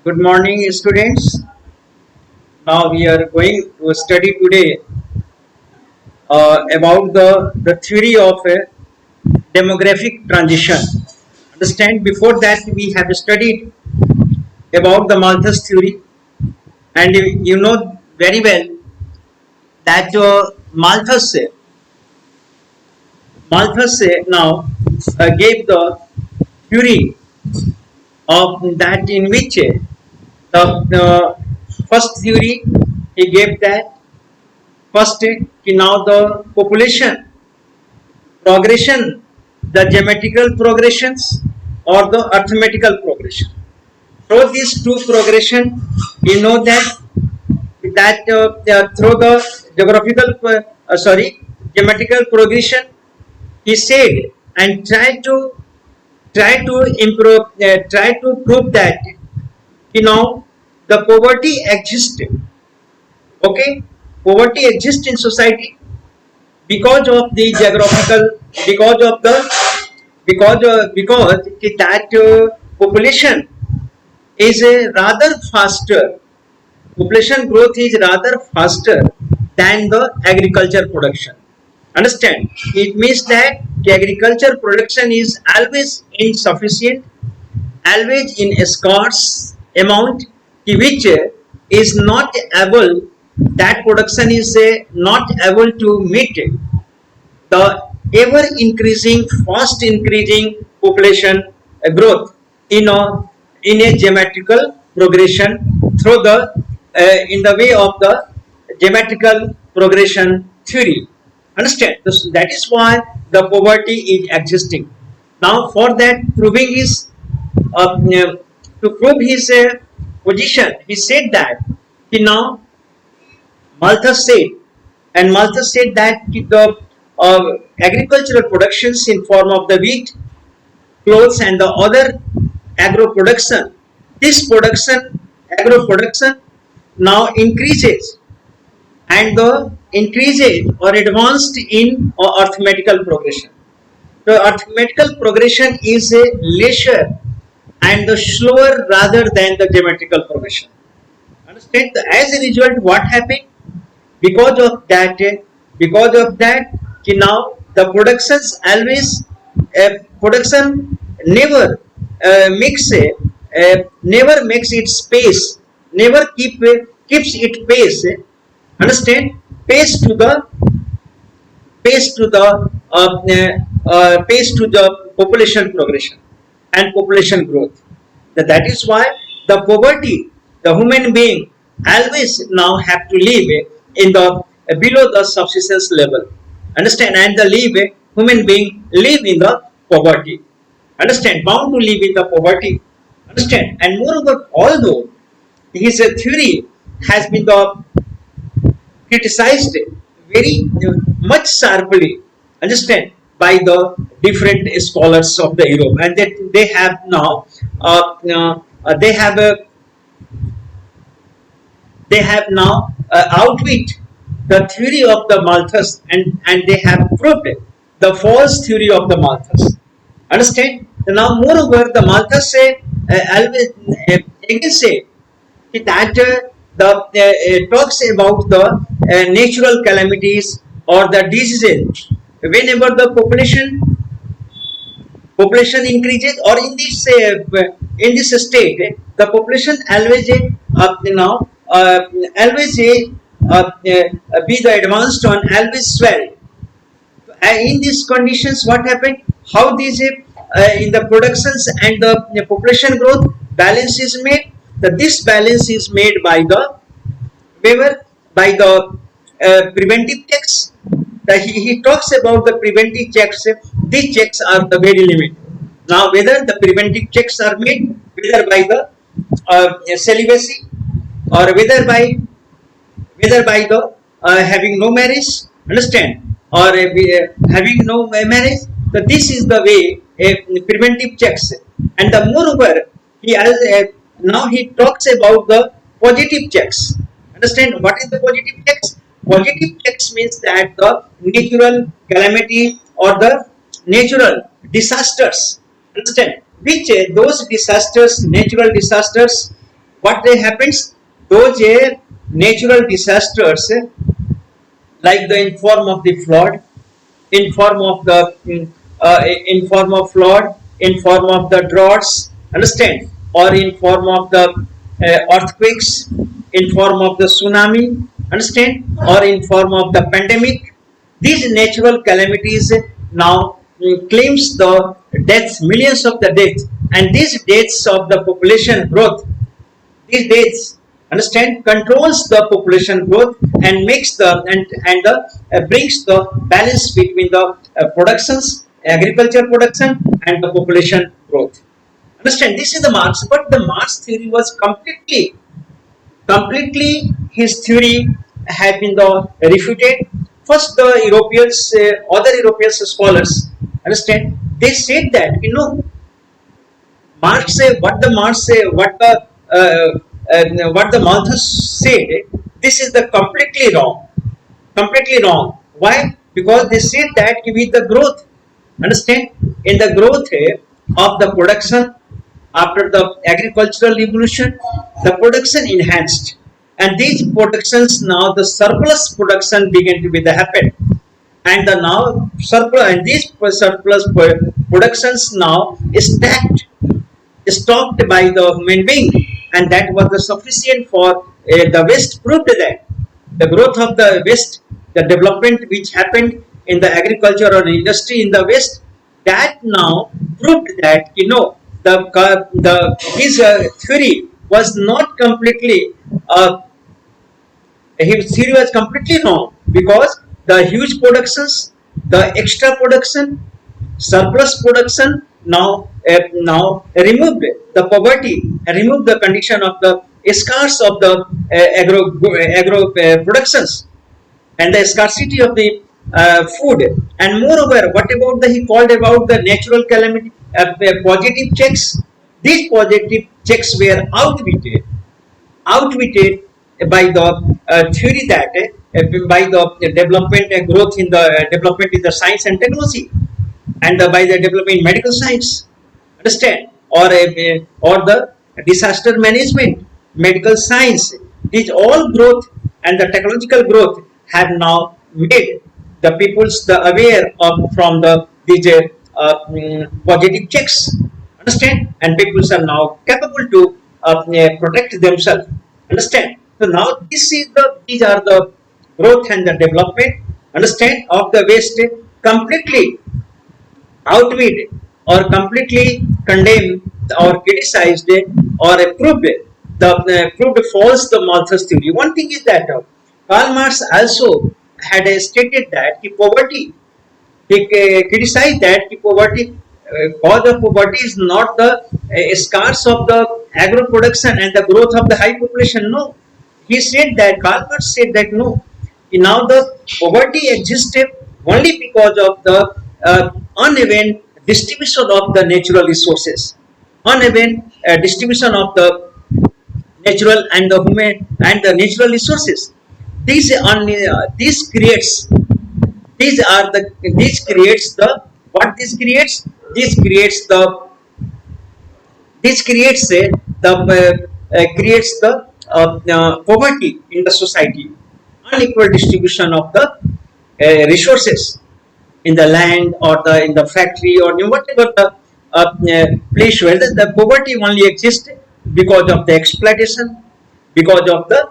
Good morning, students. Now we are going to study today about the theory of demographic transition. Understand? Before that, we have studied about the Malthus theory, and you know very well that Malthus now gave the theory of that in which the first theory he gave that first now the population progression, the geometrical progressions or the arithmetical progression. Through these two progression, you know that through the geographical, geometrical progression, he said and try to prove that the poverty exists. Okay, poverty exists in society because of the geographical, because of the because that population is a rather faster, population growth is rather faster than the agriculture production. Understand? It means that the agriculture production is always insufficient, always in a scarce amount, which is not able, that production is not able to meet the ever increasing, fast increasing population growth in a geometrical progression through the in the way of the geometrical progression theory. Understand? That is why the poverty is existing. Now for that proving his to prove his position, he said that he now Malthus said, and Malthus said that the agricultural productions in form of the wheat, clothes, and the other agro production, this production, agro production, now increases, and the increases or advanced in arithmetical progression. The arithmetical progression is a lesser and the slower rather than the geometrical progression. Understand? As a result, what happened? Because of that, now the productions always production never never makes its pace, never keeps its pace. Understand? Pace to the pace to the population progression and population growth. That is why the poverty, the human being always now have to live in the below the subsistence level. Understand? And the human being live in the poverty. Understand? Bound to live in the poverty. Understand? And moreover, although his theory has been criticized very much sharply, understand, by the different scholars of the Europe, and that they have now they have now outwit the theory of the Malthus, and they have proved the false theory of the Malthus. Understand? Now, moreover, the Malthus say always again say that talks about the natural calamities or the diseases whenever the population increases, or in this state the population always always be the advanced one, always swell. In these conditions, what happened? How these in the productions and the population growth balance is made. This balance is made by the by the preventive checks. He talks about the preventive checks. These checks are the very limit. Now, whether the preventive checks are made, whether by the celibacy, or whether by the having no marriage, understand, or having no marriage. So this is the way preventive checks. And the moreover, now he talks about the positive checks. Understand what is the positive checks? Positive checks means that the natural calamity or the natural disasters. Understand which those disasters, natural disasters, what happens? Those natural disasters, like the in form of the flood, in form of the in form of flood, in form of the droughts, understand, or in form of the earthquakes, in form of the tsunami, understand, or in form of the pandemic. These natural calamities now claims the deaths, millions of the deaths, and these deaths of the population growth, these dates, understand, controls the population growth and makes the and the brings the balance between the productions, agriculture production, and the population growth. Understand, this is the Marx, but the Marx theory was completely his theory had been the refuted. First the Europeans, other European scholars, understand, they said that, Marx say what the Marx say, what the Malthus said. This is the completely wrong. Why? Because they said that with the growth, understand, in the growth of the production after the agricultural revolution, the production enhanced, and these productions now the surplus production began to be the happen, and the now surplus and these surplus productions now stacked stocked by the human being, and that was the sufficient for the West proved that the growth of the West, the development which happened in the agriculture or industry in the West, that now proved that the his theory was not completely his theory was completely wrong, because the huge productions, the extra production, surplus production now removed the poverty, removed the condition of the scarce of the agro productions, and the scarcity of the food. And moreover, what about the he called about the natural calamity, positive checks? These positive checks were outwitted by the theory that by the development and growth in the development in the science and technology, and by the development in medical science, understand, or the disaster management, medical science. These all growth and the technological growth have now made the peoples the aware of from the these positive checks, understand, and peoples are now capable to protect themselves, understand. So now these are the growth and the development, understand, of the West completely outweighed or completely condemned or criticized or proved proved false the Malthus theory. One thing is that Karl Marx also had stated that the poverty, he criticized that the poverty, cause of poverty is not the scarce of the agro production and the growth of the high population. No, he said that Karl Marx said that no, now the poverty existed only because of the uneven distribution of the natural resources, uneven distribution of the natural and the human and the natural resources. This creates, this creates the what this creates. This creates the this creates the poverty in the society, unequal distribution of the resources in the land or the in the factory or in whatever the place where the poverty only exists because of the exploitation, because of the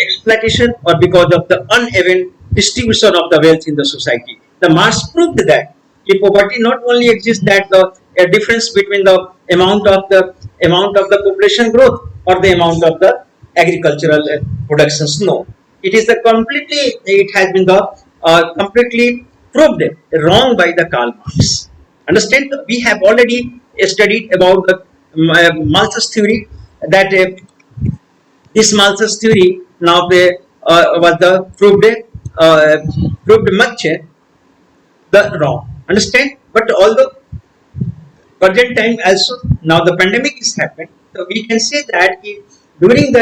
exploitation, or because of the uneven distribution of the wealth in the society. The Marx proved that the poverty not only exists that the difference between the amount of the population growth or the amount of the agricultural productions. No, it is the completely, it has been the completely proved wrong by the Karl Marx. Understand? We have already studied about the Malthus theory, that this Malthus theory now was the proved much the wrong. Understand? But although present time also now the pandemic is happened, so we can say that during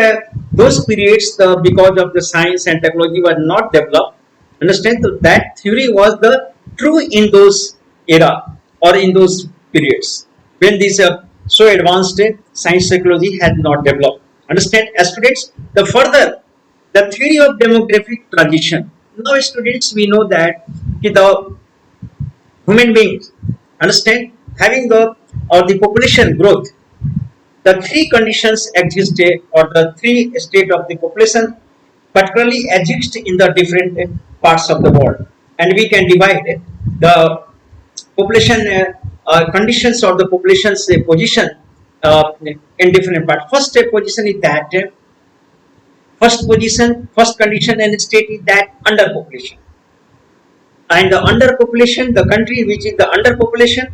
those periods, because of the science and technology was not developed, understand, so that theory was the true in those era or in those periods when these so advanced science technology had not developed, Understand, students? The further the theory of demographic transition. Now, students, we know that the human beings, understand, having the or the population growth, the three conditions exist or the three state of the population particularly exist in the different parts of the world, and we can divide the population conditions or the population's position in different parts. First position is that first condition and state is that underpopulation. And the underpopulation, the country which is the underpopulation,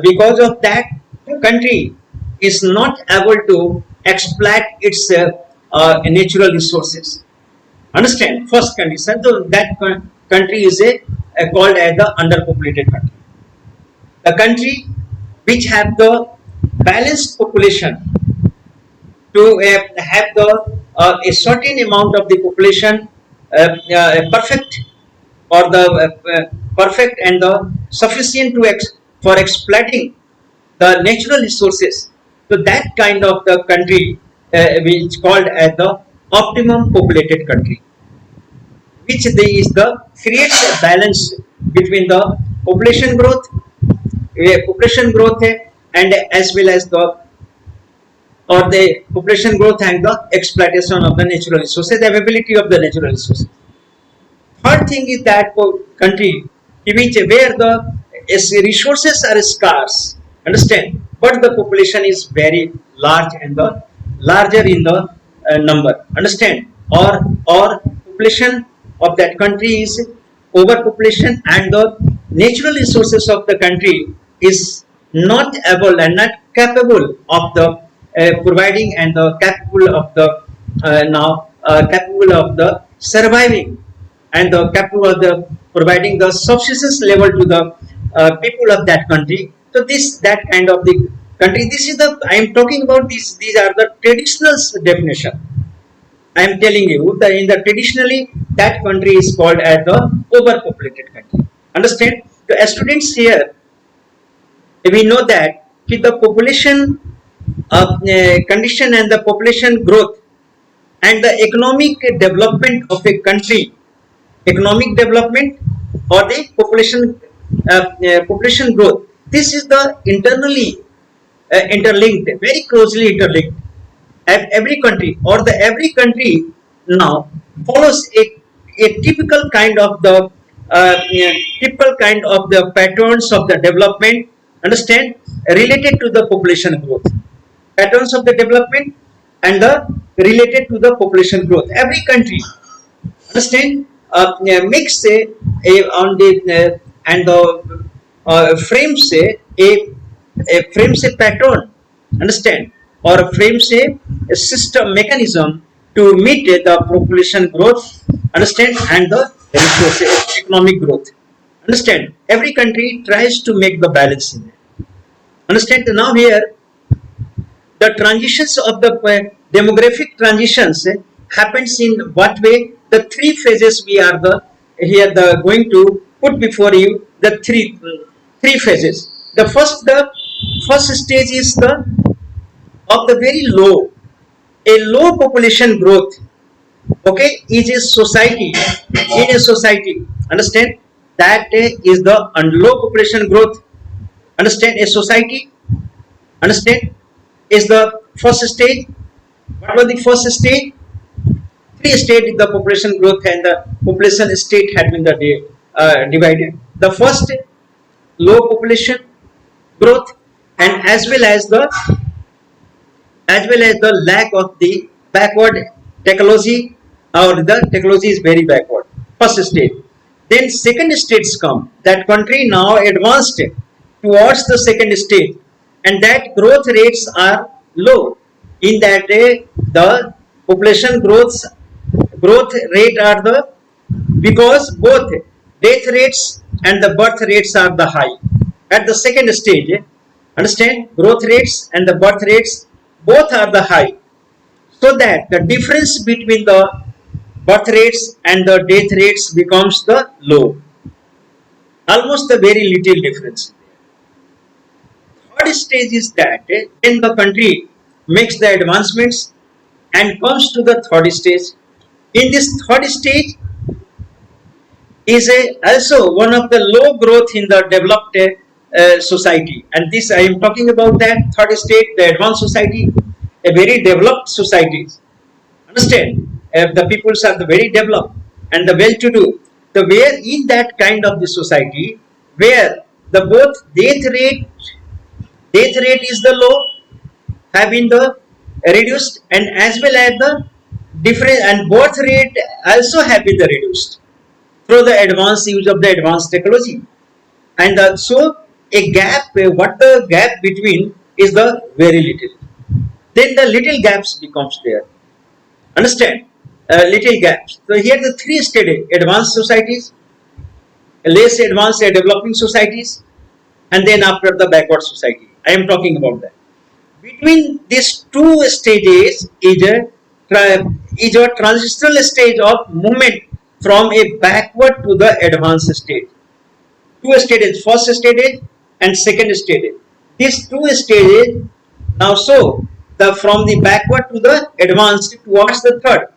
because of that, the country is not able to exploit its natural resources. Understand? First condition. So that country is called as the underpopulated country. The country which have the balanced population to have the a certain amount of the population perfect or the perfect and the sufficient to for exploiting the natural resources. So that kind of the country which called as the optimum populated country, which is the creates a balance between the population growth and as well as the or the population growth and the exploitation of the natural resources, the availability of the natural resources. Third thing is that country which where the resources are scarce, understand, but the population is very large and the larger in the number, understand, or population of that country is overpopulation and the natural resources of the country is not able and not capable of the providing and the capable of the capable of the surviving and the capable of the providing the subsistence level to the people of that country. So this that kind of the country. This is the I am talking about. These are the traditional definition. I am telling you that in the traditionally that country is called as the overpopulated country. Understand? The students here, we know that the population condition and the population growth and the economic development of a country, economic development or the population growth. This is the internally interlinked, very closely interlinked. Every country or the every country now follows a typical kind of the typical kind of the patterns of the development, understand, related to the population growth, patterns of the development and the related to the population growth. Every country, understand, makes on the and the frames frames a pattern, understand, or frames a system mechanism to meet the population growth, understand, and the resources economic growth, understand. Every country tries to make the balance in it, understand. Now here the transitions of the demographic transitions happens in what way? The three phases we are the here the going to put before you the three phases. The first stage is the of the very low, a low population growth. Okay, is a society, in a society, understand, that is the low population growth, understand, a society, understand, is the first stage. What was the first stage? Three stages the population growth and the population state had been divided. The first, low population growth, and as well as the lack of the backward technology, or the technology is very backward. First stage. Then second stages come. That country now advanced towards the second stage, and that growth rates are low. In that the population growth rate are the, because both death rates and the birth rates are the high at the second stage. Understand, growth rates and the birth rates both are the high, so that the difference between the birth rates and the death rates becomes the low, almost the very little difference. Third stage is that when the country makes the advancements and comes to the third stage. In this third stage is also one of the low growth in the developed society, and this I am talking about that third stage, the advanced society, a very developed society. Understand? The peoples are the very developed and the well-to-do. The where in that kind of the society where the both death rate is the low, have been the reduced, and as well as the different and birth rate also have been the reduced through the advanced use of the advanced technology. And so a gap, what the gap between is the very little. Then the little gaps becomes there. Understand? Little gaps. So here the three stage: advanced societies, less advanced developing societies, and then after the backward society. I am talking about that. Between these two stages is a transitional stage of movement from a backward to the advanced stage. Two stages: first stage and second stage. These two stages now so the from the backward to the advanced towards the third,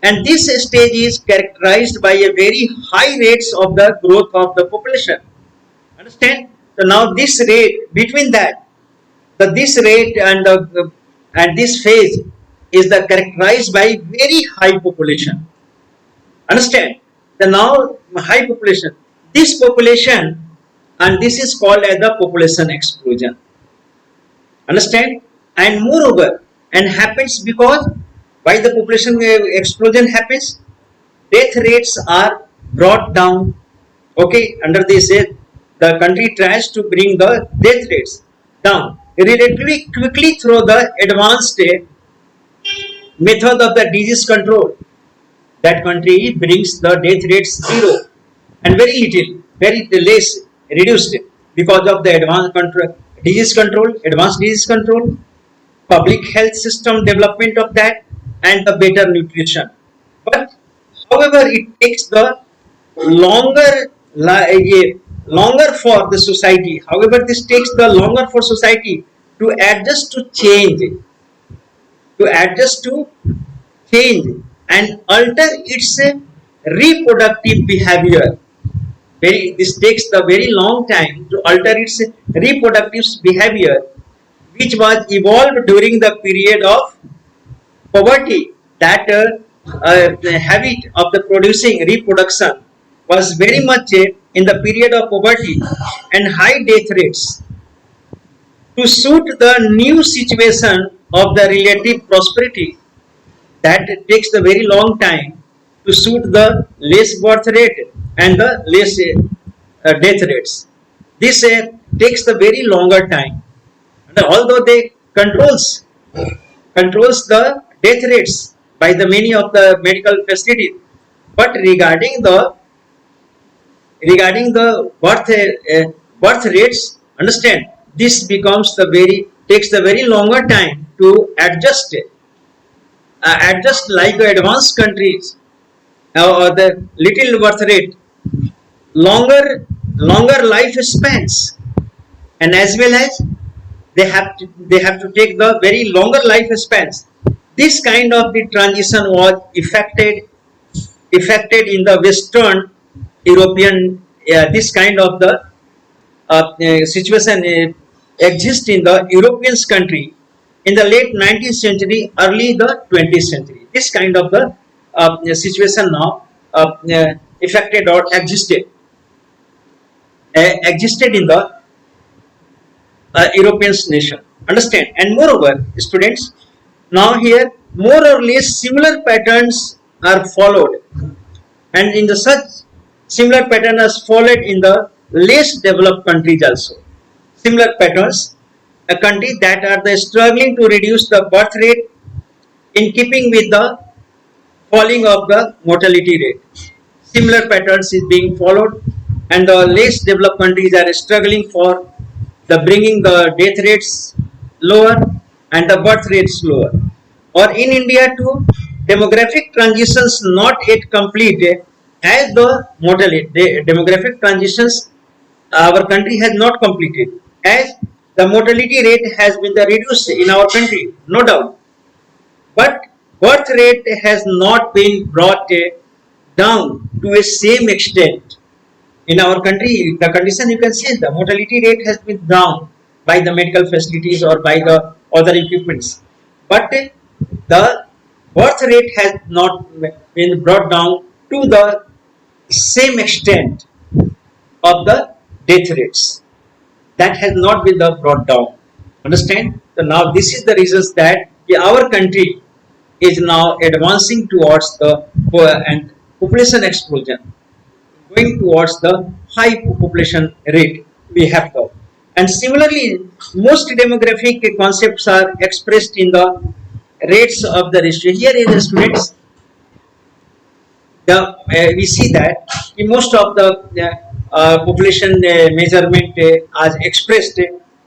and this stage is characterized by a very high rates of the growth of the population. Understand? So now this rate between that, this rate and this phase is the characterized by very high population. Understand? The now high population. This population, and this is called as the population explosion. Understand? And moreover, and happens because why the population explosion happens? Death rates are brought down. Okay, under this the country tries to bring the death rates down relatively quickly through the advanced method of the disease control. That country brings the death rates zero and very little, very less reduced because of the advanced advanced disease control, public health system development of that, and the better nutrition. But however, it takes the longer longer for the society. However, this takes the longer for society to adjust to change, and alter its reproductive behavior. This takes the very long time to alter its reproductive behavior, which was evolved during the period of poverty. That the habit of the producing reproduction was very much in the period of poverty and high death rates. To suit the new situation of the relative prosperity, that takes the very long time to suit the less birth rate and the less death rates. This takes the very longer time. And although they controls the death rates by the many of the medical facilities, but regarding the birth rates, understand, this becomes the very takes the very longer time to adjust like the advanced countries or the little birth rate, longer life spans, and as well as they have to take the very longer life spans. This kind of the transition was effected in the Western European. This kind of the situation exists in the European country in the late 19th century, early the 20th century. This kind of the situation now affected or existed in the European nation. Understand? And moreover, students, now here more or less similar patterns are followed, and in the such similar pattern is followed in the less developed countries also. Similar patterns, a country that are the struggling to reduce the birth rate in keeping with the falling of the mortality rate. Similar patterns is being followed, and the less developed countries are struggling for the bringing the death rates lower and the birth rates lower. Or in India too, demographic transitions not yet complete as the mortality. The demographic transitions our country has not completed as the mortality rate has been reduced in our country, no doubt. But birth rate has not been brought down to a same extent. In our country, the condition you can see the mortality rate has been down by the medical facilities or by the other equipments, but the birth rate has not been brought down to the same extent of the death rates. That has not been brought down. Understand? So now this is the reasons that our country is now advancing towards the and population explosion, going towards the high population rate we have now. And similarly, most demographic concepts are expressed in the rates of the ratio. Here is the students. We see that in most of the population measurement as expressed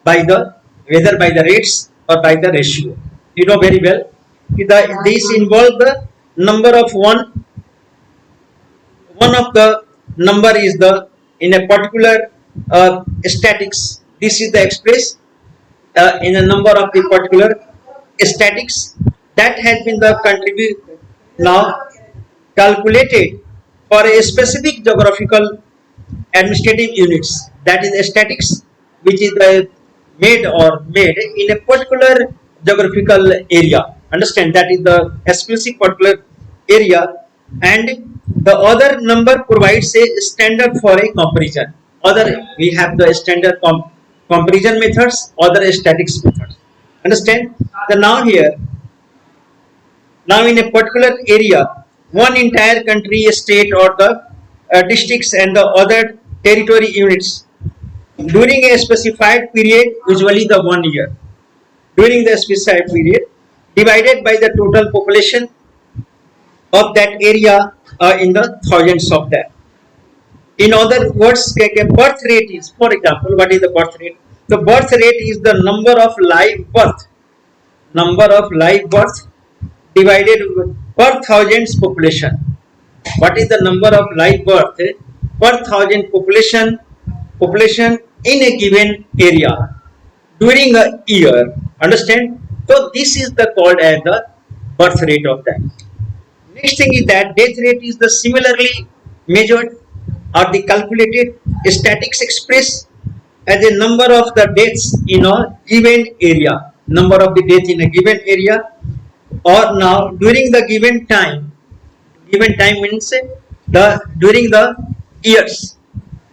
by the whether by the rates or by the ratio. You know very well. These involve the number of one of the number is the in a particular statics. This is the express in a number of the particular statics that has been the contribute now calculated for a specific geographical administrative units, that is statics, which is made in a particular geographical area. Understand, that is the specific particular area, and the other number provides a standard for a comparison. Other we have the standard comparison methods, other statics methods. Understand? So now here, now in a particular area, one entire country, state, or the districts and the other territory units during a specified period, usually the 1 year, during the specified period, divided by the total population of that area in the thousands of that. In other words, birth rate is, for example, what is the birth rate? The birth rate is the number of live birth divided per thousands population. What is the number of live birth per thousand population in a given area during a year? Understand? So this is the called as the birth rate of that. Next thing is that death rate is the similarly measured or the calculated statics express as a number of the deaths in a given area, number of the deaths in a given area, or now during the given time means the during the years,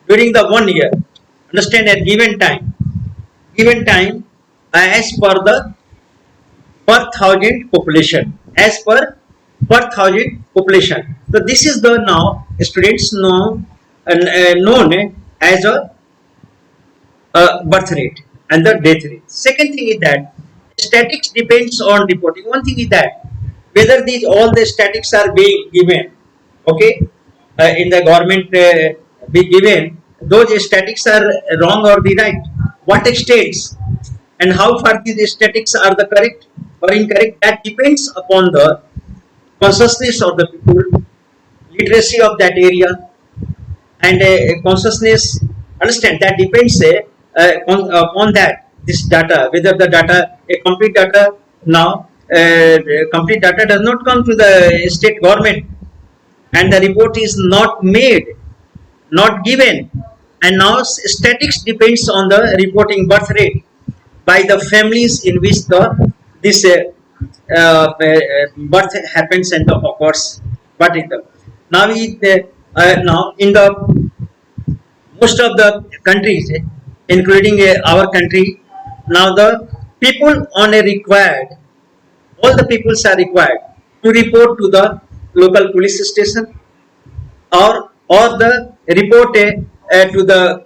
during the 1 year. Understand, at given time as per the per thousand population, as per thousand population. So this is the now students known as a birth rate and the death rate. Second thing is that statics depends on reporting. One thing is that whether these all the statics are being given, okay, in the government be given, those statics are wrong or the right, what extents and how far these statics are the correct or incorrect, that depends upon the consciousness of the people, literacy of that area, and consciousness. Understand, that depends upon that this data, whether the data a complete data now complete data does not come to the state government and the report is not made, not given, and now statics depends on the reporting birth rate by the families in which this birth happens and occurs. What is the now now in the most of the countries, including our country, now the people on a required, all the peoples are required to report to the local police station or the report to the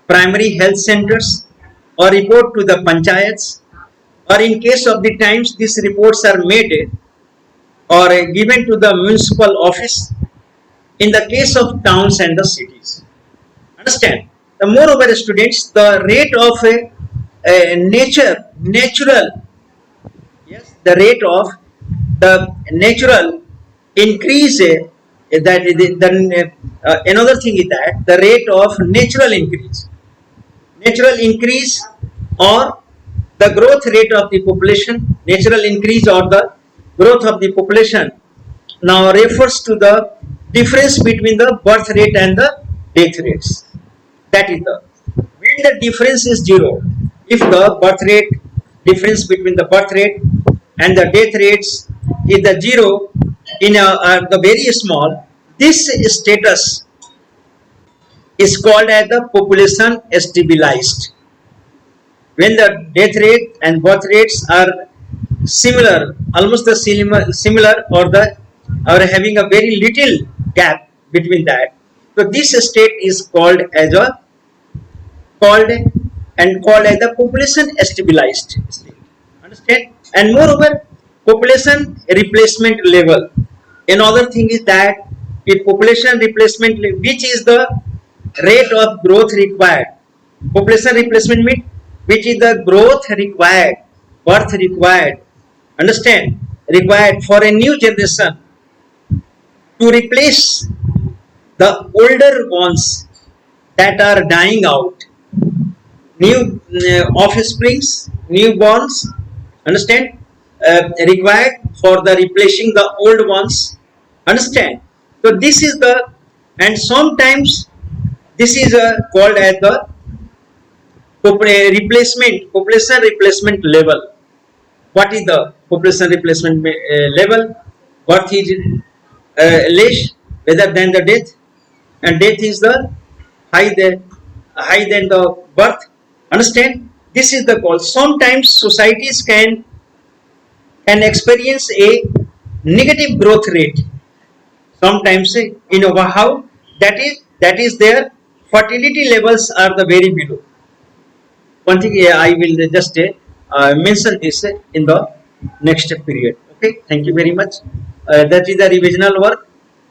primary health centers or report to the panchayats, or in case of the times these reports are made or given to the municipal office in the case of towns and the cities. Understand? The moreover, students, the rate of natural, yes, the rate of the natural increase. Another thing is that the rate of natural increase or the growth rate of the population, natural increase or the growth of the population now refers to the difference between the birth rate and the death rates. That is the when the difference is zero. If the birth rate difference between the birth rate and the death rates is the zero in the very small, this status is called as the population stabilized. When the death rate and birth rates are similar, almost the similar or having a very little gap between that, so this state is called as a called called as the population stabilized state. Understand? And moreover, population replacement level. Another thing is that if population replacement, which is the rate of growth required. Population replacement means which is the growth required, birth required. Understand? Required for a new generation to replace the older ones that are dying out. New offsprings, newborns, understand, required for the replacing the old ones. Understand? So this is the, and sometimes this is called as the population replacement level. What is the population replacement level? Birth is less rather than the death, and death is the high than the birth. Understand? This is the call. Sometimes societies can experience a negative growth rate. Sometimes, how that is their fertility levels are the very below. One thing I will just mention this in the next period. Okay, thank you very much. That is the revisional work,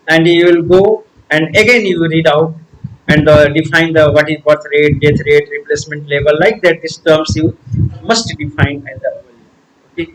and you will go and again you will read out and define the what is birth rate, death rate, replacement level, like that. These terms you must define and okay.